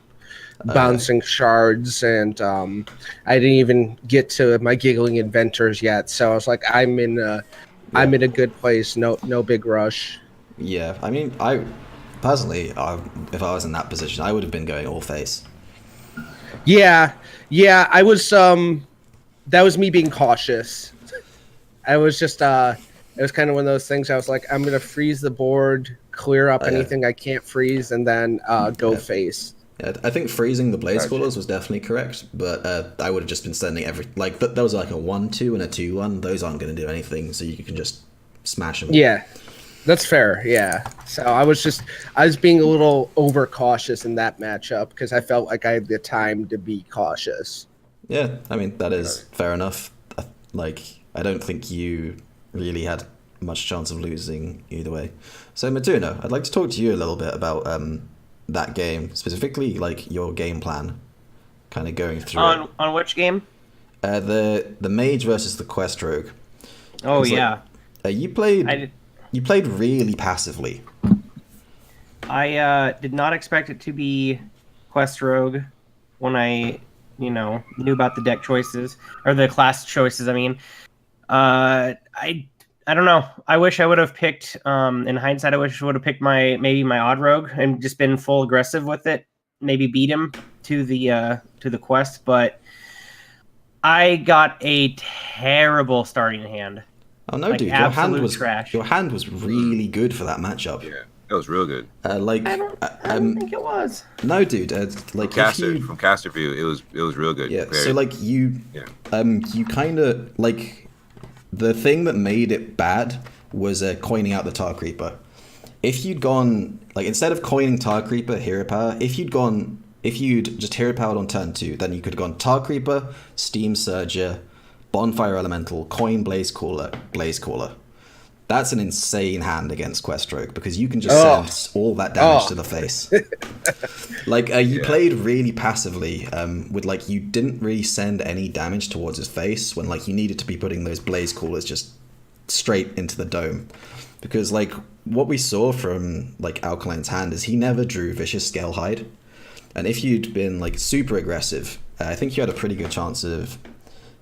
bouncing shards, and I didn't even get to my Giggling Inventors yet. So I was like, I'm in a good place. No big rush. Yeah, I mean, I personally, if I was in that position, I would have been going all face. Yeah, I was. That was me being cautious. I was just. It was kind of one of those things. I was like, I'm gonna freeze the board, clear up anything I can't freeze, and then go face. Yeah, I think freezing the Blaze Callers was definitely correct, but I would have just been sending there was like a 1-2 and a 2-1. Those aren't going to do anything, so you can just smash them. Yeah, that's fair. Yeah. So I was being a little overcautious in that matchup because I felt like I had the time to be cautious. Yeah, I mean, that is fair enough. I don't think you really had much chance of losing either way. So, Matuna, I'd like to talk to you a little bit about that game, specifically like your game plan, kind of going through on which game? The mage versus the quest rogue. Oh yeah, you played really passively. I did not expect it to be quest rogue when I knew about the deck choices or the class choices. I mean, I don't know. I wish I would have picked. In hindsight, I wish I would have picked maybe my odd rogue and just been full aggressive with it. Maybe beat him to the quest, but I got a terrible starting hand. Oh no, dude! Your hand was trash. Your hand was really good for that matchup. Yeah, it was real good. I don't think it was. No, dude. From caster view, it was real good. Yeah. So you kind of like. The thing that made it bad was coining out the Tar Creeper. If you'd gone, instead of coining Tar Creeper, Hero Power, if you'd just Hero Powered on turn 2, then you could have gone Tar Creeper, Steam Surger, Bonfire Elemental, Coin Blaze Caller. That's an insane hand against Quest Rogue because you can just send all that damage to the face. You played really passively with you didn't really send any damage towards his face when you needed to be putting those Blaze Callers just straight into the dome. Because what we saw from Alkaline's hand is he never drew Vicious Scalehide. And if you'd been super aggressive, I think you had a pretty good chance of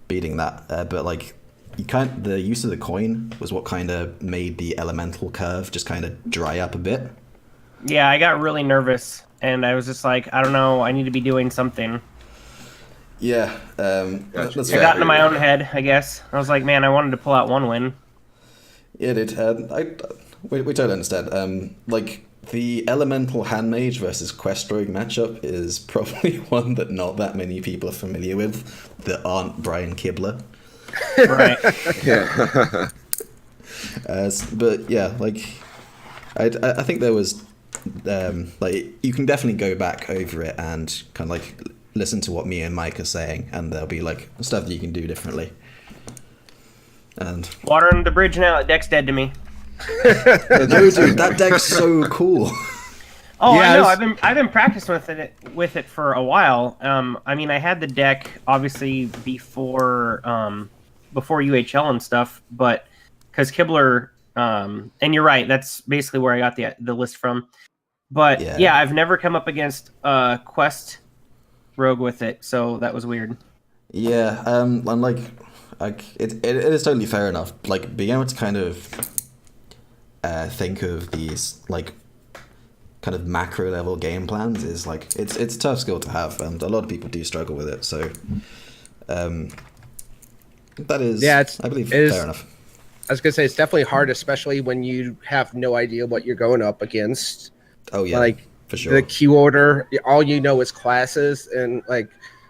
beating that. But the use of the coin was what kind of made the elemental curve just kind of dry up a bit. Yeah, I got really nervous, and I was just like, I don't know, I need to be doing something. Yeah, that's I got into my own head, I guess. I was like, man, I wanted to pull out one win. Yeah, dude. We totally understand. The elemental hand mage versus quest rogue matchup is probably one that not that many people are familiar with that aren't Brian Kibler. Right. Yeah. But yeah, I think there was you can definitely go back over it and kind of listen to what me and Mike are saying, and there'll be stuff that you can do differently. And water under the bridge now. That deck's dead to me. No, dude, that deck's so cool. Oh, yeah, I know. I've been practicing with it for a while. I mean, I had the deck obviously before UHL and stuff, but because Kibler, and you're right, that's basically where I got the list from. But Yeah. yeah, I've never come up against Quest Rogue with it, so that was weird. Yeah, I'm like it is totally fair enough. Like being able to kind of think of these like kind of macro level game plans is like it's a tough skill to have, and a lot of people do struggle with it. So, that is I believe fair enough. I was gonna say it's definitely hard, especially when you have no idea what you're going up against. Oh yeah, Like for sure. the queue order, all you know is classes, and like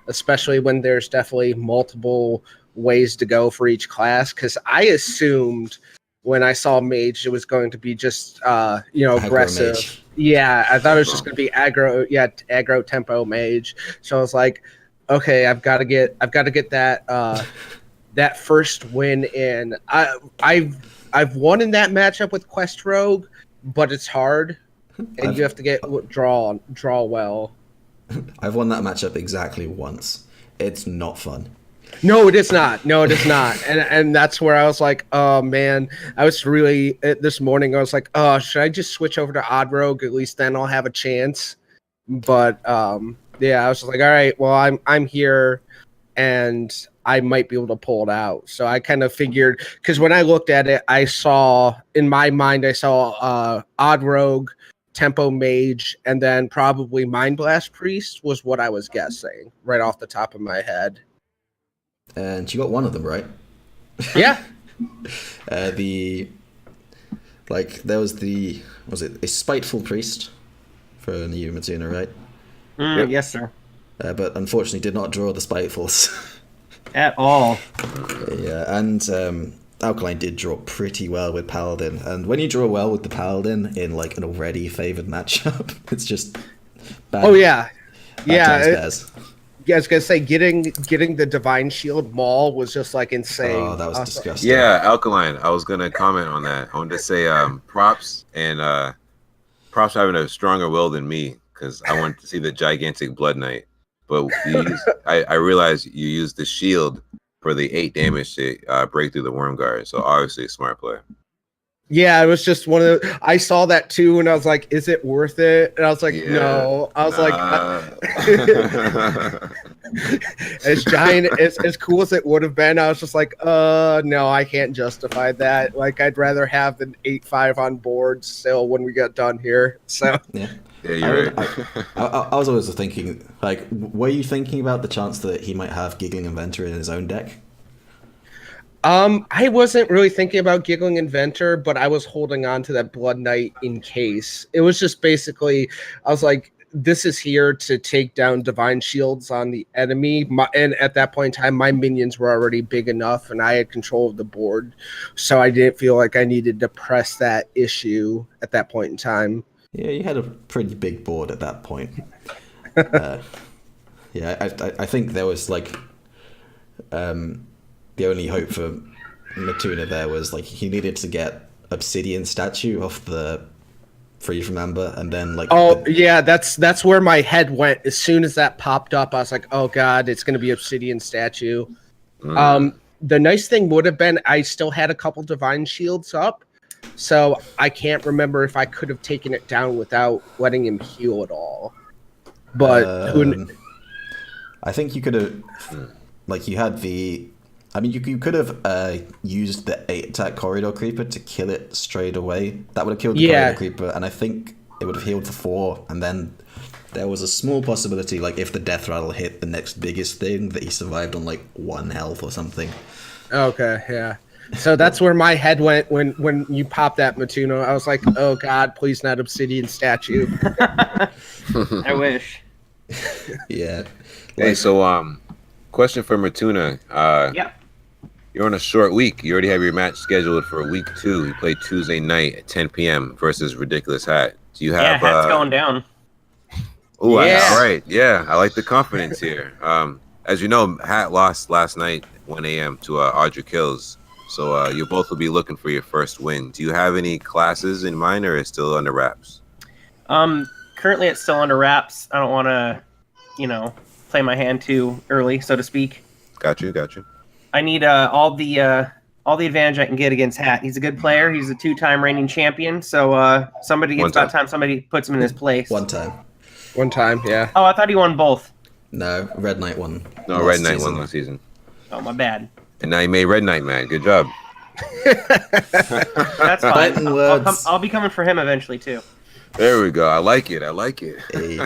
especially when there's definitely multiple ways to go for each class. Because I assumed when I saw mage, it was going to be just Aggro aggressive. mage. Yeah, I thought it was just going to be aggro. Yeah, aggro tempo mage. So I was like, okay, I've got to get that that first win in. I've won in that matchup with Quest Rogue, but it's hard, and you have to get draw well. I've won that matchup exactly once. It's not fun. No, it is not. No, it is not. And that's where I was like, oh man, I was really this morning. I was like, oh, should I just switch over to Odd Rogue? At least then I'll have a chance. But yeah, I was just like, all right, well, I'm here, and I might be able to pull it out. So I kind of figured, because when I looked at it, I saw in my mind, I saw Odd Rogue, Tempo Mage, and then probably Mind Blast Priest was what I was guessing right off the top of my head. And she got one of them right. Yeah. There was a Spiteful Priest for new Matuna, right? Yep. Yes, sir. But unfortunately did not draw the Spitefuls. At all. Yeah, and Alkaline did draw pretty well with Paladin, and when you draw well with the Paladin in like an already favored matchup, it's just bad. Oh yeah, times yeah. bears. Yeah, I was gonna say getting the Divine Shield Maul was just like insane. Oh, that was disgusting. Yeah, Alkaline. I was gonna comment on that. I wanted to say props for having a stronger will than me, because I wanted to see the gigantic Blood Knight. But I realized you used the shield for the 8 damage to break through the Worm Guard. So obviously a smart play. Yeah, it was just one of the. I saw that too, and I was like, "Is it worth it?" And I was like, Yeah, "No." I was like, as giant as cool as it would have been, I was just like, no, I can't justify that. Like, I'd rather have an 8-5 on board still when we get done here." So Yeah. Yeah, you're right. I was always thinking, like, were you thinking about the chance that he might have Giggling Inventor in his own deck? I wasn't really thinking about Giggling Inventor, but I was holding on to that Blood Knight in case. It was just basically, I was like, this is here to take down Divine Shields on the enemy. And at that point in time, my minions were already big enough, and I had control of the board. So I didn't feel like I needed to press that issue at that point in time. Yeah, you had a pretty big board at that point. Yeah, I think there was like the only hope for Matuna there was like he needed to get Obsidian Statue off the Free from Amber, and then like yeah, that's where my head went as soon as that popped up. I was like, oh god, it's gonna be Obsidian Statue. The nice thing would have been I still had a couple Divine Shields up, so I can't remember if I could have taken it down without letting him heal at all. But I think you could have, like, you had the. I mean, you could have used the 8-attack Corridor Creeper to kill it straight away. That would have killed the Corridor Creeper, and I think it would have healed for 4. And then there was a small possibility, like, if the Death Rattle hit the next biggest thing, that he survived on, like, 1 health or something. Okay, yeah. So that's where my head went when you popped that Matuna. I was like, oh god, please not Obsidian Statue. I wish. Yeah. Hey, so question for Matuna. Yeah. You're on a short week. You already have your match scheduled for week 2. You play Tuesday night at 10 p.m. versus Ridiculous Hat. Do you have? Yeah, Hat's going down. Oh, Yeah. all right. Yeah, I like the confidence here. As you know, Hat lost last night 1 a.m. to Audrey Kills. So you both will be looking for your first win. Do you have any classes in mind, or is it still under wraps? Currently it's still under wraps. I don't want to, play my hand too early, so to speak. Got you. I need all the all the advantage I can get against Hat. He's a good player. He's a 2-time reigning champion. So somebody One it's about time. time somebody puts him in his place. One time. One time, yeah. Oh, I thought he won both. No, Red Knight won. No, last Red Knight season. won last season. Oh, my bad. And now you made Red Knight mad. Good job. That's fine. Fighting words. I'll be coming for him eventually too. There we go. I like it. I like it. Hey.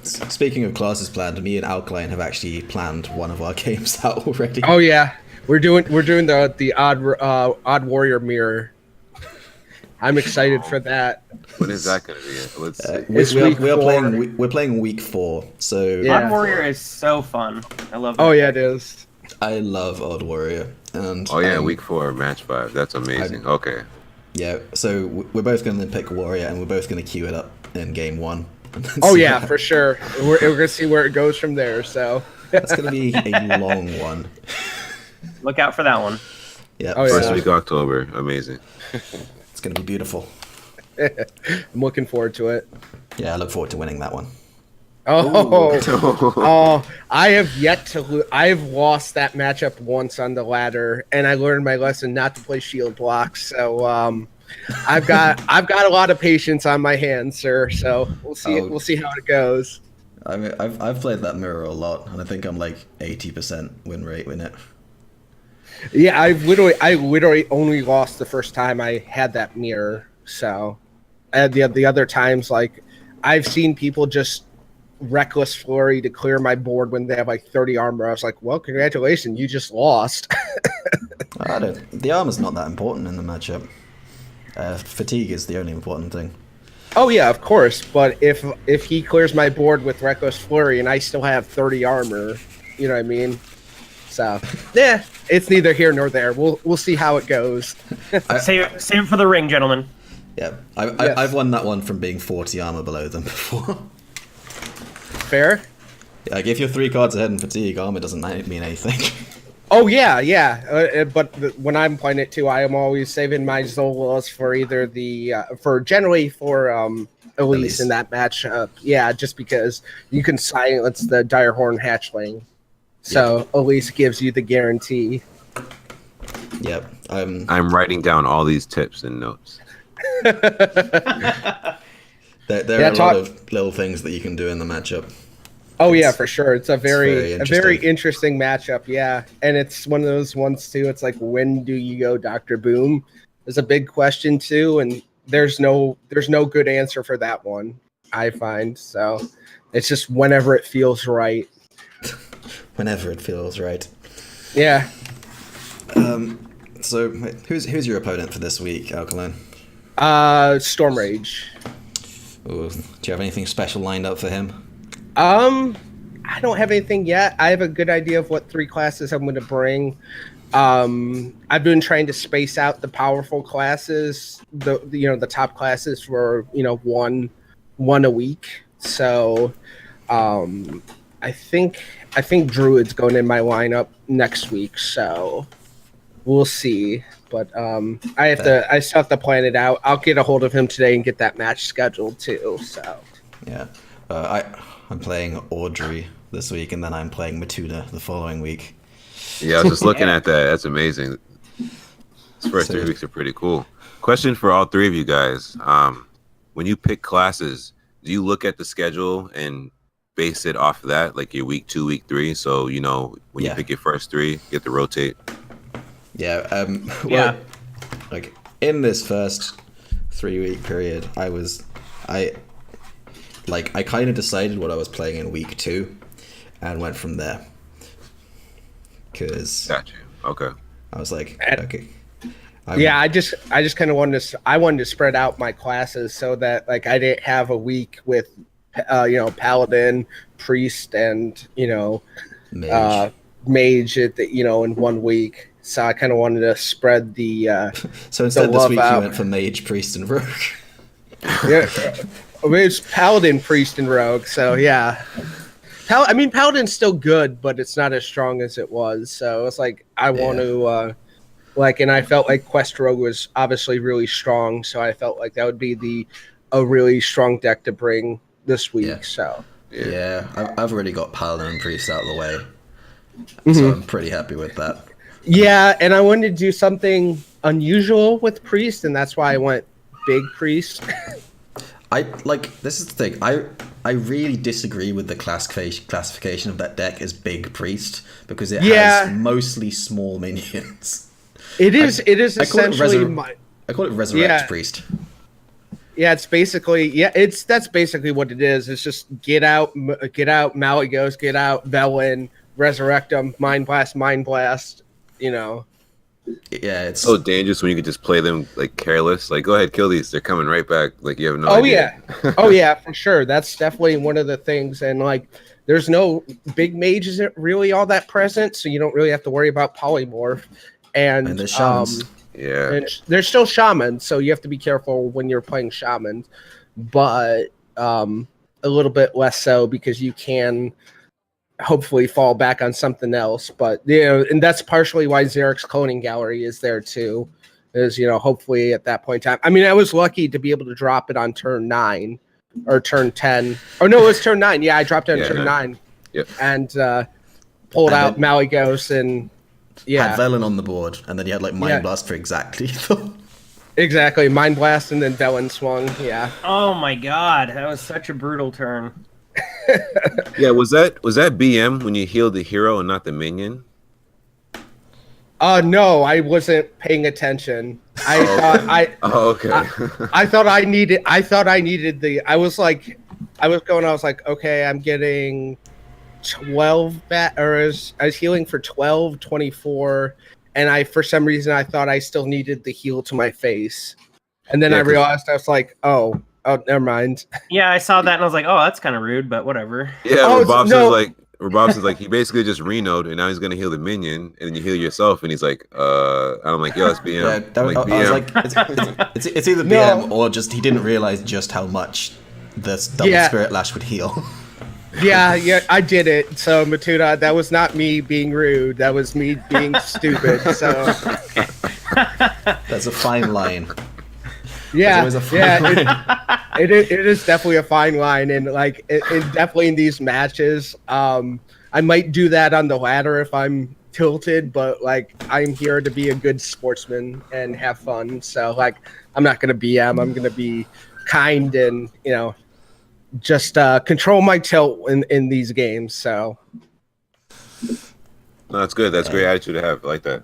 Speaking of classes planned, me and Alkaline have actually planned one of our games out already. Oh yeah, we're doing the odd warrior mirror. I'm excited for that. When is that going to be? Let's see. It's week four. We're playing week 4, so Yeah. Odd Warrior is so fun. I love it. Oh yeah, it is. I love Odd Warrior. And Oh yeah, week 4, match 5. That's amazing. Okay. yeah, so we're both going to pick Warrior, and we're both going to queue it up in game 1. Oh yeah, for sure. We're gonna see where it goes from there. So That's going to be a long one. Look out for that one. Yeah, Oh, First yeah. week of October. Amazing. it's going to be beautiful. I'm looking forward to it. Yeah, I look forward to winning that one. Oh, oh! I have yet to. I have lost that matchup once on the ladder, and I learned my lesson not to play shield blocks. So I've got a lot of patience on my hands, sir. So we'll see. Oh. We'll see how it goes. I mean, I've played that mirror a lot, and I think I'm like 80% win rate in it. Yeah, I literally only lost the first time I had that mirror. So, and the other times, like I've seen people just reckless flurry to clear my board when they have like 30 armor. I was like, well, congratulations, you just lost. The armor's not that important in the matchup. Fatigue is the only important thing. Oh yeah, of course. But if he clears my board with reckless flurry and I still have 30 armor, you know what I mean? So yeah, it's neither here nor there. We'll see how it goes. Save it for the ring, gentlemen. Yeah, Yes. I've won that one from being 40 armor below them before. Fair? Like, if you're 3 cards ahead in fatigue, armor doesn't mean anything. Oh yeah. But when I'm playing it too, I am always saving my Zolas for either generally for Elise in that match. Yeah, just because you can silence the Direhorn Hatchling, so Elise gives you the guarantee. Yep. I'm writing down all these tips and notes. There are a lot of little things that you can do in the matchup. Oh yeah, for sure. It's a very interesting. interesting matchup. Yeah, and it's one of those ones too. It's like, when do you go Dr. Boom? Is a big question too, and there's no good answer for that one, I find. So it's just whenever it feels right. Whenever it feels right. Yeah. So who's your opponent for this week, Alkaline? Storm Rage. Ooh, do you have anything special lined up for him? I don't have anything yet. I have a good idea of what 3 classes I'm going to bring. I've been trying to space out the powerful classes, the top classes for one a week. So, I think Druid's going in my lineup next week. So we'll see. But I still have to plan it out. I'll get a hold of him today and get that match scheduled too. So Yeah. I'm playing Audrey this week, and then I'm playing Matuna the following week. Yeah, I was just looking at that. That's amazing. These first 3 weeks are pretty cool. Question for all 3 of you guys. When you pick classes, do you look at the schedule and base it off of that, like your week 2, week 3? So, when you pick your first 3, you get to rotate. Yeah. Well, Yeah. Like, in this first 3-week period, I kind of decided what I was playing in week 2 and went from there. Because Gotcha. Okay. I was like, okay. I just kind of wanted to spread out my classes so that like I didn't have a week with Paladin, Priest, and Mage in 1 week. So I kind of wanted to spread the So instead this week out. you went for Mage, Priest, and Rogue. Yeah. It's Paladin, Priest, and Rogue. So yeah, Paladin's still good, but it's not as strong as it was. So it's like I want to and I felt like Quest Rogue was obviously really strong. So I felt like that would be a really strong deck to bring this week. Yeah. So Yeah, I've already got Paladin and Priest out of the way, so I'm pretty happy with that. Yeah, and I wanted to do something unusual with Priest, and that's why I went Big Priest. This is the thing. I really disagree with the classification of that deck as Big Priest because it has mostly small minions. It is essentially I call it Resurrect Priest. Yeah, it's basically that's basically what it is. It's just get out Malygos, get out Velen, resurrect them, Mind Blast. You know. Yeah, it's so dangerous when you could just play them like careless. Like, go ahead, kill these. They're coming right back. Like you have no idea. Oh yeah, for sure. That's definitely one of the things. And like, there's no big mage isn't really all that present, so you don't really have to worry about polymorph. And the shamans. And there's still shamans, so you have to be careful when you're playing shamans, but a little bit less so because you can hopefully fall back on something else. But and that's partially why Zarek's cloning gallery is there too, is hopefully at that point in time. I mean, I was lucky to be able to drop it on turn 9 or turn 10. Oh no, it was turn 9. Yeah, I dropped it on turn 9. Yep. And pulled out Malygos and had Velen on the board, and then you had like Mind Blast for exactly. Exactly, Mind Blast, and then Velen swung. Yeah. Oh my god, that was such a brutal turn. Yeah, was that BM when you healed the hero and not the minion? No, I wasn't paying attention. I thought I needed I was like, okay, I'm getting 12 I was healing for 12, 24, and for some reason I thought I still needed the heal to my face. And then I realized I was like, oh, never mind. Yeah, I saw that and I was like, oh, that's kind of rude, but whatever. Yeah, Robob's like he basically just renoed and now he's gonna heal the minion and then you heal yourself and he's like, I'm like, yo, it's BM. I was like, it's either BM or just he didn't realize just how much the double Spirit Lash would heal. Yeah, I did it. So Matuna, that was not me being rude. That was me being stupid. So that's a fine line. Yeah, it is definitely a fine line, and like it definitely in these matches, I might do that on the ladder if I'm tilted, but like I'm here to be a good sportsman and have fun. So like I'm not gonna BM. I'm gonna be kind and just control my tilt in these games. So no, that's good. That's a great attitude to have. I like that.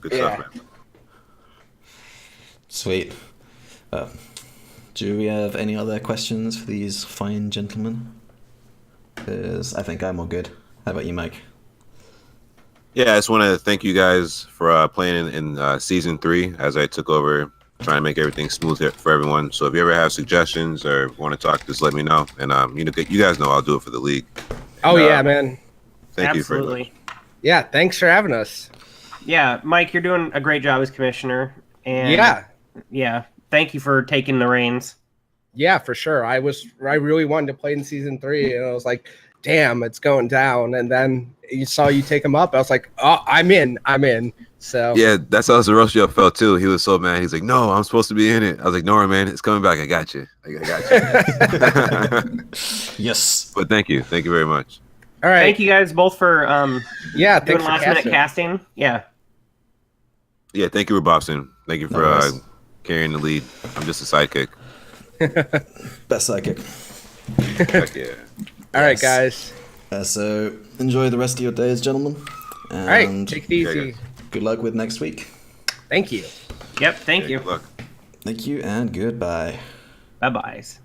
Good stuff, man. Sweet. Do we have any other questions for these fine gentlemen? Because I think I'm all good. How about you, Mike? Yeah, I just want to thank you guys for playing in season 3 as I took over, trying to make everything smooth for everyone. So if you ever have suggestions or want to talk, just let me know. And you guys know I'll do it for the league. Oh yeah, man. Thank Absolutely. you for Yeah, thanks for having us. Yeah, Mike, you're doing a great job as commissioner. And yeah. Thank you for taking the reins. Yeah, for sure. I really wanted to play in season 3, and I was like, damn, it's going down. And then you take him up. I was like, oh, I'm in. So yeah, that's how Zeroshio felt too. He was so mad. He's like, no, I'm supposed to be in it. I was like, no, man, it's coming back. I got you. I got you. Yes. But thank you very much. All right. Thank you guys both for doing last minute casting. Yeah. Yeah, thank you, Robobson. Thank you for carrying the lead. I'm just a sidekick. Best sidekick. Heck yeah. All right, guys. So enjoy the rest of your days, gentlemen. And all right, take it easy. Good luck with next week. Thank you. Yep, thank you. Good luck. Thank you and goodbye. Bye-byes.